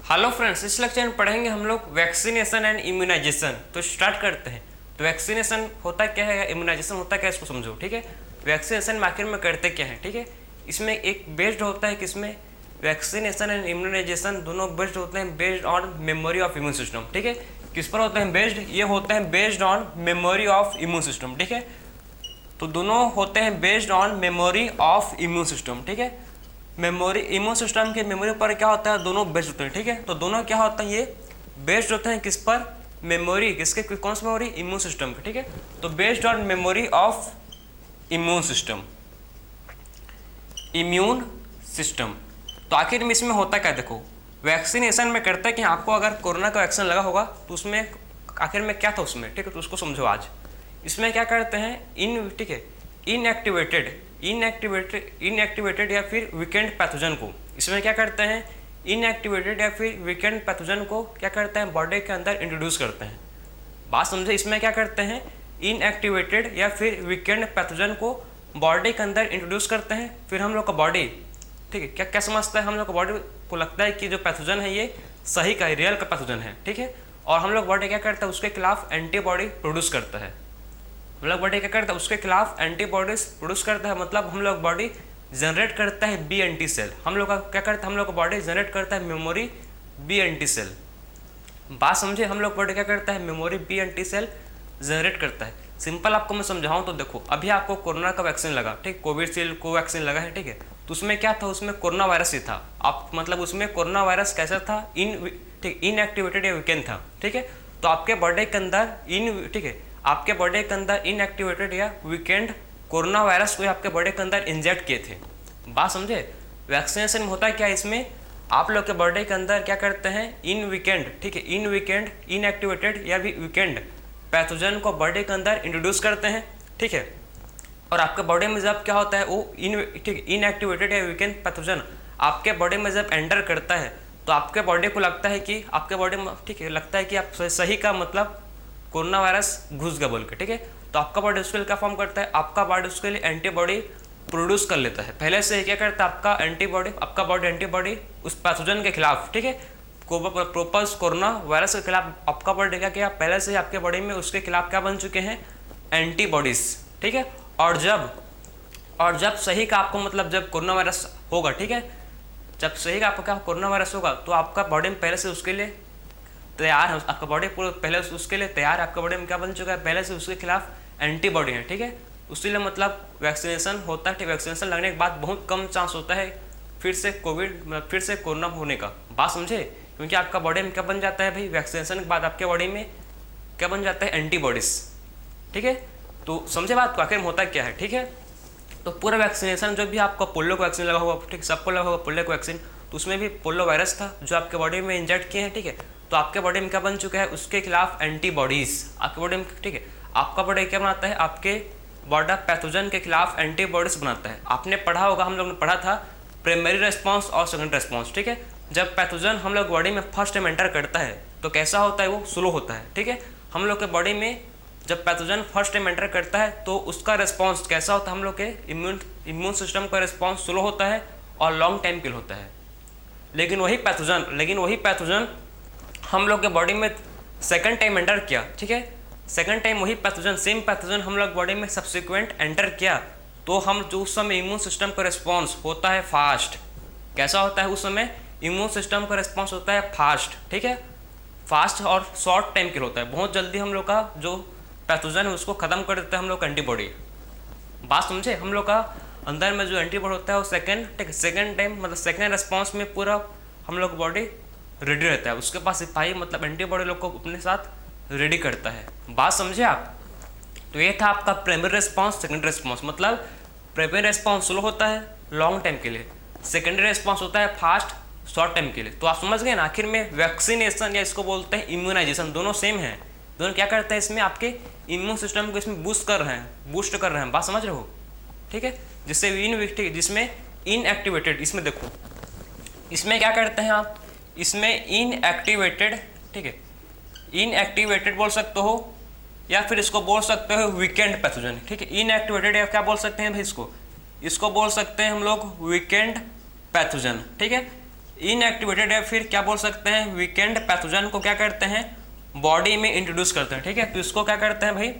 Hello friends, इस lecture में पढ़ेंगे हम लोग वैक्सीनेशन एंड इम्यूनाइजेशन। तो स्टार्ट करते हैं। तो वैक्सीनेशन होता क्या है, इम्यूनाइजेशन होता क्या है, इसको समझो। ठीक है, वैक्सीनेशन में आखिर में करते क्या है। ठीक है, इसमें एक बेस्ड होता है, किसमें, वैक्सीनेशन एंड इम्यूनाइजेशन दोनों बेस्ड होते हैं based on memory of immune system. ठीक है, किस पर होते हैं बेस्ड, ये होते हैं based on memory of immune system. ठीक है, तो दोनों होते हैं based on memory of immune system. ठीक है, मेमोरी इम्यून सिस्टम के मेमोरी पर क्या होता है, दोनों बेस्ड होते हैं। ठीक है, तो दोनों क्या होता है, ये बेस्ड होते हैं किस पर, मेमोरी, किसके, कौन सी मेमोरी, इम्यून सिस्टम के। ठीक है, तो based on memory of immune system, immune system. तो आखिर में इसमें होता क्या, देखो वैक्सीनेशन में करता है कि आपको अगर कोरोना का वैक्सीन लगा होगा तो उसमें आखिर में क्या था उसमें। ठीक है, तो उसको समझो आज। इसमें क्या करते हैं, ठीक है, इनएक्टिवेटेड या फिर वीकेंड पैथोजन को, इसमें क्या करते हैं, इनएक्टिवेटेड या फिर वीकेंड पैथोजन को क्या करते हैं, बॉडी के अंदर इंट्रोड्यूस करते हैं। बात समझे, इसमें क्या करते हैं, इनएक्टिवेटेड या फिर वीकेंड पैथोजन को बॉडी के अंदर इंट्रोड्यूस करते हैं। फिर हम लोग का बॉडी, ठीक है, क्या क्या समझता है, हम लोग का बॉडी को लगता है कि जो पैथोजन है ये सही का, रियल का पैथोजन है। ठीक है, और हम लोग बॉडी क्या करता है, उसके खिलाफ एंटीबॉडी प्रोड्यूस करता है। हम लोग बॉडी क्या करता है, उसके खिलाफ एंटीबॉडीज प्रोड्यूस करता है, मतलब हम लोग बॉडी जनरेट करता है बी एंटी सेल। हम लोग का क्या करता है, हम लोग का बॉडी जनरेट करता है मेमोरी बी एंटी सेल। बात समझे, हम लोग बॉडी क्या करता है, memory B anti cell generate करता है। सिंपल आपको मैं समझाऊं तो देखो, अभी आपको कोरोना का वैक्सीन लगा, ठीक, कोविशील्ड को वैक्सीन लगा है। ठीक है, तो उसमें क्या था, उसमें कोरोना वायरस ही था। आप मतलब उसमें कोरोना वायरस कैसा था, इनएक्टिवेटेड या वीकेंड था। ठीक है, तो आपके बॉडी के अंदर ठीक है, आपके बॉडी के अंदर इनएक्टिवेटेड या वीकेंड कोरोना वायरस को आपके बॉडी के अंदर इंजेक्ट किए थे। बात समझे, वैक्सीनेशन में होता है क्या, इसमें आप लोग के बॉडी के अंदर क्या करते हैं, इन वीकेंड, ठीक है, इन वीकेंड इनएक्टिवेटेड या भी वीकेंड पैथोजन को बॉडी के अंदर इंट्रोड्यूस करते हैं। ठीक है, और आपके बॉडी में जब क्या होता है, वो इनएक्टिवेटेड या वीकेंड पैथोजन आपके बॉडी में जब एंटर करता है तो आपके बॉडी को लगता है कि आपके बॉडी में, ठीक है, लगता है कि आप सही का मतलब कोरोना वायरस घुस गया बोल के। ठीक है, तो आपका बॉडी उसके लिए क्या फॉर्म करता है, आपका बॉडी उसके लिए एंटीबॉडी प्रोड्यूस कर लेता है। पहले से क्या करता है, आपका बॉडी एंटीबॉडी उस पैथोजन के खिलाफ, ठीक है, प्रोपस कोरोना वायरस के खिलाफ आपका बॉडी क्या किया, पहले से ही आपके बॉडी में उसके खिलाफ क्या बन चुके हैं, एंटीबॉडीज। ठीक है, और जब सही का आपको मतलब जब कोरोना वायरस होगा, ठीक है, जब सही का आपको क्या कोरोना वायरस होगा तो आपका बॉडी में पहले से उसके लिए तैयार है, आपका बॉडी पूरा पहले से उसके लिए तैयार है, आपका बॉडी में क्या बन चुका है, पहले से उसके खिलाफ एंटीबॉडी है। ठीक है, उसीलिए मतलब वैक्सीनेशन होता है। वैक्सीनेशन लगने के बाद बहुत कम चांस होता है फिर से फिर से कोरोना होने का। बात समझे, क्योंकि आपका बॉडी में क्या बन जाता है भाई, वैक्सीनेशन के बाद आपके बॉडी में क्या बन जाता है, एंटीबॉडीज। ठीक है, तो समझे बात को, आखिर में होता क्या है। ठीक है, तो पूरा वैक्सीनेशन जो भी आपको पोलियो का वैक्सीन लगा हुआ, ठीक, सबको लगा हुआ पोलियो का वैक्सीन, तो उसमें भी पोलियो वायरस था जो आपके बॉडी में इंजेक्ट किए हैं। ठीक है, तो आपके बॉडी में क्या बन चुका है, उसके खिलाफ एंटीबॉडीज आपके बॉडी में। ठीक है, आपका बॉडी क्या बनाता है, आपके बॉडी पैथोजन के खिलाफ एंटीबॉडीज बनाता है। आपने पढ़ा होगा, हम लोग ने पढ़ा था प्राइमरी रेस्पॉन्स और सेकेंड रेस्पॉन्स। ठीक है, जब पैथोजन हम लोग बॉडी में फर्स्ट टाइम एंटर करता है तो कैसा होता है, वो स्लो होता है। ठीक है, हम लोग के बॉडी में जब पैथोजन फर्स्ट टाइम एंटर करता है तो उसका रिस्पॉन्स कैसा होता है, हम लोग के इम्यून सिस्टम का रिस्पॉन्स स्लो होता है और लॉन्ग टाइम के लिए होता है। लेकिन वही पैथोजन हम लोग के बॉडी में सेकंड टाइम एंटर किया, ठीक है, सेकंड टाइम वही पैथोजन, सेम पैथोजन हम लोग बॉडी में सब्सिक्वेंट एंटर किया तो हम जो उस समय इम्यून सिस्टम का रिस्पॉन्स होता है फास्ट। कैसा होता है, उस समय इम्यून सिस्टम का रिस्पॉन्स होता है फास्ट। ठीक है, फास्ट और शॉर्ट टाइम के लिए होता है, बहुत जल्दी हम लोग का जो पैथोजन है उसको खत्म कर देता है हम लोग का एंटीबॉडी। बात समझे, हम लोग का अंदर में जो एंटीबॉडी होता है वो सेकंड टाइम मतलब सेकंड रिस्पॉन्स में पूरा हम लोग बॉडी रेडी रहता है, उसके पास सिपाही मतलब एंटीबॉडी लोग को अपने साथ रेडी करता है। बात समझे आप, तो ये था आपका प्राइमरी रिस्पॉन्स, सेकेंडरी रिस्पॉन्स। मतलब प्राइमरी रिस्पॉन्स स्लो होता है लॉन्ग टाइम के लिए, सेकेंडरी रिस्पॉन्स होता है फास्ट शॉर्ट टाइम के लिए। तो आप समझ गए ना, आखिर में वैक्सीनेशन या इसको बोलते हैं इम्यूनाइजेशन, दोनों सेम है। दोनों क्या करते हैं, इसमें आपके इम्यून सिस्टम को इसमें बूस्ट कर रहे हैं। बात समझ रहे हो, ठीक है, जिसमें इनएक्टिवेटेड, इसमें देखो, इसमें क्या करते हैं आप, इसमें इनएक्टिवेटेड, ठीक है, इनएक्टिवेटेड बोल सकते हो या फिर इसको बोल सकते हो वीकेंड पैथोजन। ठीक है, इनएक्टिवेटेड या क्या बोल सकते हैं भाई, इसको बोल सकते हैं हम लोग वीकेंड पैथोजन। ठीक है, इनएक्टिवेटेड या फिर क्या बोल सकते हैं वीकेंड पैथोजन को क्या करते हैं बॉडी में इंट्रोड्यूस करते हैं, ठीक है। तो इसको क्या करते हैं भाई,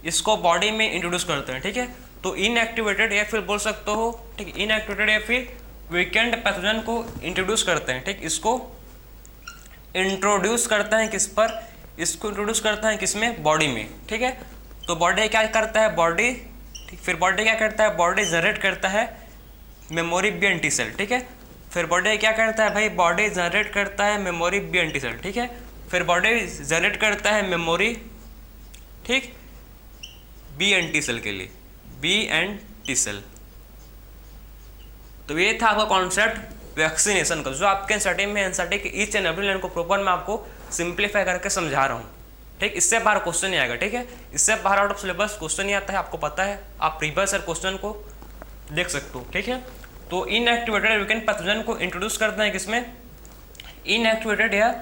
इसको बॉडी में इंट्रोड्यूस करते हैं, ठीक है। तो इनएक्टिवेटेड या फिर बोल सकते हो, ठीक है, इनएक्टिवेटेड या फिर वीकेंड पैथोजन को इंट्रोड्यूस करते हैं, ठीक। इसको इंट्रोड्यूस करता है किस पर, इसको इंट्रोड्यूस करता है किसमें, बॉडी में, ठीक है। तो बॉडी क्या करता है, बॉडी, ठीक, फिर बॉडी क्या करता है, बॉडी जनरेट करता है मेमोरी बी एंटी सेल, ठीक है। फिर बॉडी क्या करता है भाई, बॉडी जनरेट करता है मेमोरी बी एंटी सेल, ठीक है। फिर बॉडी जनरेट करता है मेमोरी, ठीक, बी एंटी सेल के लिए, बी एंटी सेल। तो ये था आपका कॉन्सेप्ट वैक्सीनेशन का, जो आपके एनसीईआरटी में एनसीईआरटी के ईच एंड एवरी लाइन को प्रॉपर मैं आपको सिंप्लीफाई करके समझा रहा हूँ, ठीक। इससे बाहर क्वेश्चन नहीं आएगा, ठीक है। इससे बाहर आउट ऑफ सिलेबस क्वेश्चन नहीं आता है, आपको पता है, आप प्रीवियस ईयर क्वेश्चन को देख सकते हो, ठीक है। तो इनएक्टिवेटेड वीकेंड पैथोजन को इंट्रोड्यूस करते हैं किसमें, इनएक्टिवेटेड या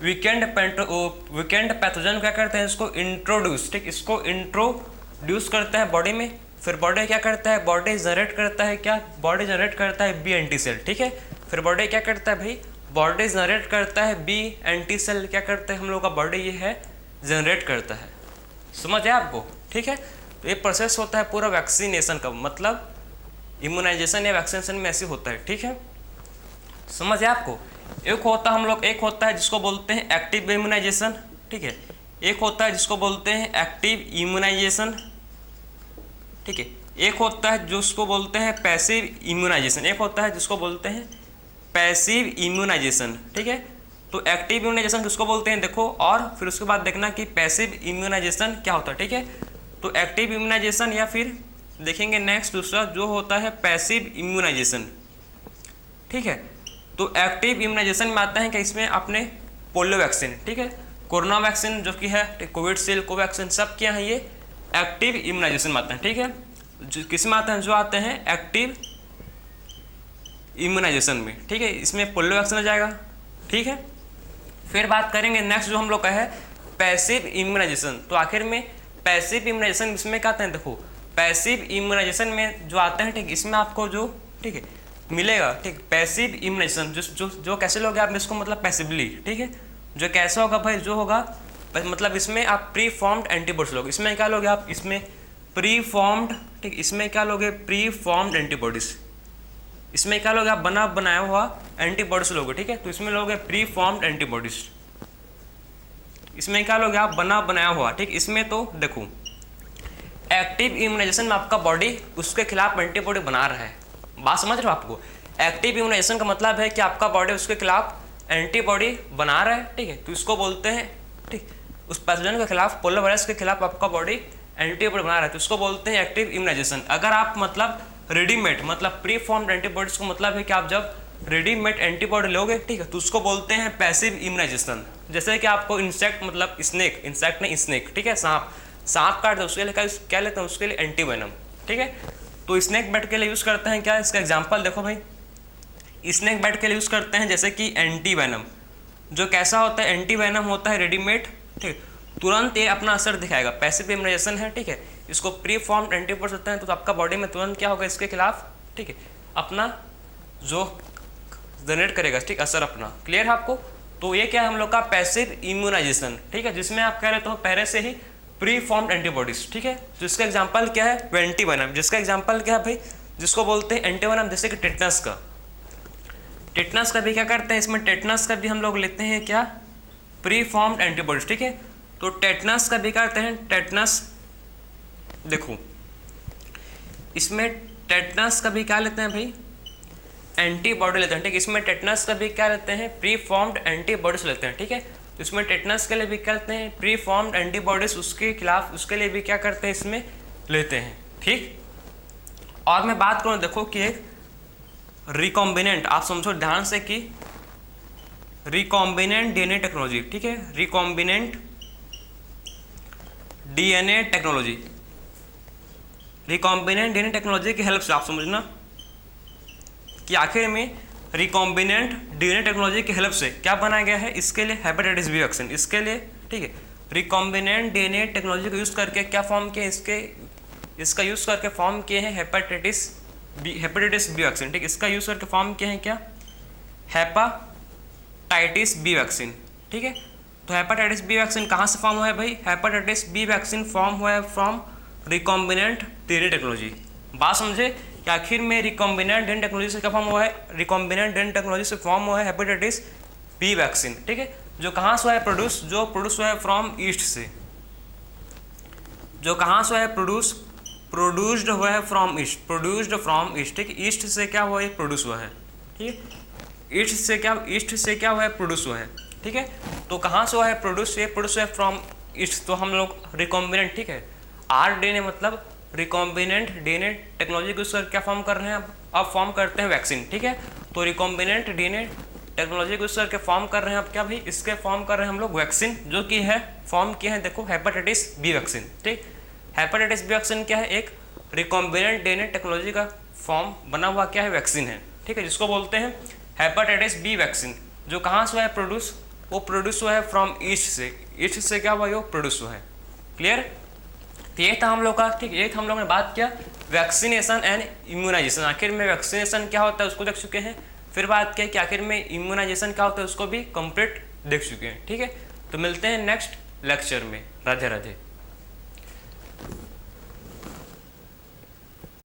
वीकेंड पैथोजन क्या करते हैं, इसको इंट्रोड्यूस, ठीक, इसको इंट्रोड्यूस करते हैं बॉडी में। फिर बॉडी क्या करता है, बॉडी जनरेट करता है क्या, बॉडी जनरेट करता है बी एंटी सेल, ठीक है। फिर बॉडी क्या करता है भाई, बॉडी जनरेट करता है बी एंटी सेल, क्या करते हैं हम लोग का बॉडी ये है जनरेट करता है, समझ है आपको, ठीक है। तो ये प्रोसेस होता है पूरा वैक्सीनेशन का, मतलब इम्यूनाइजेशन या वैक्सीनेशन में ऐसे होता है, ठीक है, समझ है आपको। एक होता है जिसको बोलते हैं एक्टिव इम्यूनाइजेशन, ठीक है। एक होता है जिसको बोलते हैं एक्टिव इम्यूनाइजेशन, ठीक है। एक होता है जिसको बोलते हैं पैसिव इम्यूनाइजेशन, एक होता है जिसको बोलते हैं पैसिव इम्यूनाइजेशन, ठीक है। तो एक्टिव इम्यूनाइजेशन किसको बोलते हैं देखो, और फिर उसके बाद देखना कि पैसिव इम्यूनाइजेशन क्या होता है, ठीक है। तो एक्टिव इम्यूनाइजेशन या फिर देखेंगे नेक्स्ट दूसरा जो होता है पैसिव इम्यूनाइजेशन, ठीक है। तो एक्टिव इम्यूनाइजेशन में आता है कि इसमें आपने पोलियो वैक्सीन, ठीक है, कोरोना वैक्सीन जो कि है, कोविशील्ड, कोवैक्सीन, सब क्या है ये एक्टिव इम्यूनाइजेशन में आते हैं, ठीक है। जो किस में आते हैं, जो आते हैं एक्टिव इम्यूनाइजेशन में, ठीक है। इसमें पोलियो वैक्सीन आ जाएगा, ठीक है। फिर बात करेंगे नेक्स्ट जो हम लोग का है पैसिव इम्यूनाइजेशन। तो आखिर में पैसिव इम्यूनाइजेशन इसमें क्या आते हैं, देखो पैसिव इम्यूनाइजेशन में जो आते हैं, ठीक, इसमें आपको जो, ठीक है, मिलेगा, ठीक, पैसिव इम्यूनाइजेशन जो कैसे लोगे आप इसको, मतलब पैसिवली, ठीक है। जो कैसे होगा भाई, जो होगा मतलब इसमें आप प्री फॉर्म्ड एंटीबॉडीज लोगे, इसमें क्या लोगे आप, इसमें प्री फॉर्म्ड, ठीक, इसमें क्या लोगे, प्री फॉर्म्ड एंटीबॉडीज, इसमें क्या लोगे आप, बनाया हुआ एंटीबॉडीज लोगे, ठीक है। तो इसमें लोगे प्री फॉर्म्ड एंटीबॉडीज, इसमें क्या लोगे आप, बनाया हुआ, ठीक। इसमें तो देखो एक्टिव इम्यूनाइजेशन में आपका बॉडी उसके खिलाफ एंटीबॉडी बना रहा है, बात समझ रहे हो आपको। एक्टिव इम्यूनाइजेशन का मतलब है कि आपका बॉडी उसके खिलाफ एंटीबॉडी बना रहा है, ठीक है। तो इसको बोलते हैं, ठीक, उस पैथोजन के खिलाफ, पोलियो वायरस के खिलाफ आपका बॉडी एंटीबॉडी बना रहा है, तो इसको बोलते हैं एक्टिव इम्यूनाइजेशन। अगर आप मतलब रेडीमेड, मतलब प्री फॉर्म्ड एंटीबॉडीज को मतलब है कि आप जब रेडीमेड एंटीबॉडी लोगे, ठीक है, तो उसको बोलते हैं पैसिव इम्यूनाइजेशन। जैसे कि आपको इंसेक्ट, मतलब स्नेक, इंसेक्ट नहीं स्नेक, ठीक है, सांप काट दो, उसके लिए क्या लेते हैं, उसके लिए एंटीवेनम, ठीक है। तो स्नेक बैट के लिए यूज़ करते हैं क्या, इसका एग्जांपल देखो भाई, स्नेक बैट के लिए यूज़ करते हैं जैसे कि एंटीवेनम। जो कैसा होता है, एंटीवेनम होता है रेडीमेड, ठीक, तुरंत ये अपना असर दिखाएगा, पैसिव इम्यूनाइजेशन है, ठीक है। इसको प्री फॉर्म्ड एंटीबॉडीज होते हैं, तो आपका बॉडी में तुरंत क्या होगा इसके खिलाफ, ठीक है, अपना जो जनरेट करेगा, ठीक, असर अपना, क्लियर है आपको। तो ये क्या है हम लोग का पैसिव इम्यूनाइजेशन, ठीक है, जिसमें आप कह रहे हो पहले से ही प्री फॉर्म्ड एंटीबॉडीज, ठीक है। तो इसका एग्जांपल क्या है, एंटीवेनम, जिसका एग्जांपल क्या है भाई, जिसको बोलते हैं एंटीवेनम, जैसे कि टेटनस का भी क्या करते हैं, इसमें टेटनस का भी हम लोग लेते हैं क्या, प्री फॉर्म्ड एंटीबॉडीज, ठीक है। तो टेटनस का भी करते हैं, टेटनस देखो इसमें टेटनस का भी क्या लेते हैं भाई, एंटीबॉडी लेते हैं, ठीक। इसमें टेटनस का भी क्या लेते हैं, प्री फॉर्म्ड एंटीबॉडीज लेते हैं, ठीक है। तो इसमें टेटनस के लिए भी क्या लेते हैं, प्री फॉर्म्ड एंटीबॉडीज, उसके खिलाफ उसके लिए भी क्या करते हैं, इसमें लेते हैं, ठीक। और मैं बात करूँ देखो कि एक रिकॉम्बिनेंट, आप समझो ध्यान से कि रिकॉम्बिनेंट डीएनए टेक्नोलॉजी, ठीक है, recombinant DNA technology, recombinant DNA technology की हेल्प से आप समझना कि आखिर में रिकॉम्बिनेंट डीएनए टेक्नोलॉजी की हेल्प से क्या बनाया गया है, इसके लिए हेपेटाइटिस बी वैक्सीन, इसके लिए, ठीक है, रिकॉम्बिनेंट डीएनए टेक्नोलॉजी को यूज़ करके क्या फॉर्म किया, इसका यूज़ करके फॉर्म किए हैं हेपेटाइटिस बी वैक्सीन, ठीक। इसका यूज़ करके फॉर्म किए हैं क्या, हेपाटाइटिस बी वैक्सीन। ठीक है, तो हेपाटाइटिस बी वैक्सीन कहाँ से फॉर्म हुआ है भाई? हेपाटाइटिस बी वैक्सीन फॉर्म हुआ है फ्रॉम रिकॉम्बिनेंट डीएनए टेक्नोलॉजी। बात समझे कि आखिर में रिकॉम्बिनेंट डीएनए टेक्नोलॉजी से क्या फॉर्म हुआ है? रिकॉम्बिनेंट डीएनए टेक्नोलॉजी से फॉर्म हुआ है हेपेटाइटिस बी वैक्सीन। ठीक है, जो कहाँ से हुआ है प्रोड्यूस? जो प्रोड्यूस हुआ है फ्रॉम ईस्ट से। जो कहाँ से हुआ है प्रोड्यूस्ड हुआ है from east, produced from east. ठीक है, ईस्ट से क्या हुआ है? प्रोड्यूस हुआ है। ठीक है, ईस्ट से क्या हुआ है? प्रोड्यूस हुआ है। ठीक है, तो कहाँ से हुआ है प्रोड्यूस? ये प्रोड्यूस हुआ है फ्रॉम ईस्ट। तो हम लोग रिकॉम्बिनेंट, ठीक है, आरडीएनए मतलब रिकॉम्बिनेंट डीएनए टेक्नोलॉजी को यूज क्या फॉर्म कर रहे हैं? अब फॉर्म करते हैं वैक्सीन। ठीक है, तो रिकॉम्बिनेंट डीएनए टेक्नोलॉजी को यूज करके फॉर्म कर रहे हैं अब क्या भाई? इसके फॉर्म कर रहे हैं हम लोग वैक्सीन, जो कि है फॉर्म किया है, देखो, हेपेटाइटिस बी वैक्सीन। ठीक, हेपेटाइटिस बी वैक्सीन क्या है? एक रिकॉम्बिनेंट डीएनए टेक्नोलॉजी का फॉर्म बना हुआ क्या है? वैक्सीन है। ठीक है, जिसको बोलते हैं हेपेटाइटिस बी वैक्सीन। जो कहाँ से हुआ है प्रोड्यूस? वो प्रोड्यूस हुआ है फ्रॉम ईस्ट से। ईस्ट से क्या हुआ? वो प्रोड्यूस हुआ है। क्लियर? तो ये था हम लोग का। ठीक, ये था हम लोग ने बात किया वैक्सीनेशन एंड इम्यूनाइजेशन। आखिर में वैक्सीनेशन क्या होता है उसको देख चुके हैं, फिर बात किया कि आखिर में इम्यूनाइजेशन क्या होता है उसको भी कंप्लीट देख चुके हैं। ठीक है, तो मिलते हैं नेक्स्ट लेक्चर में। राधे राधे।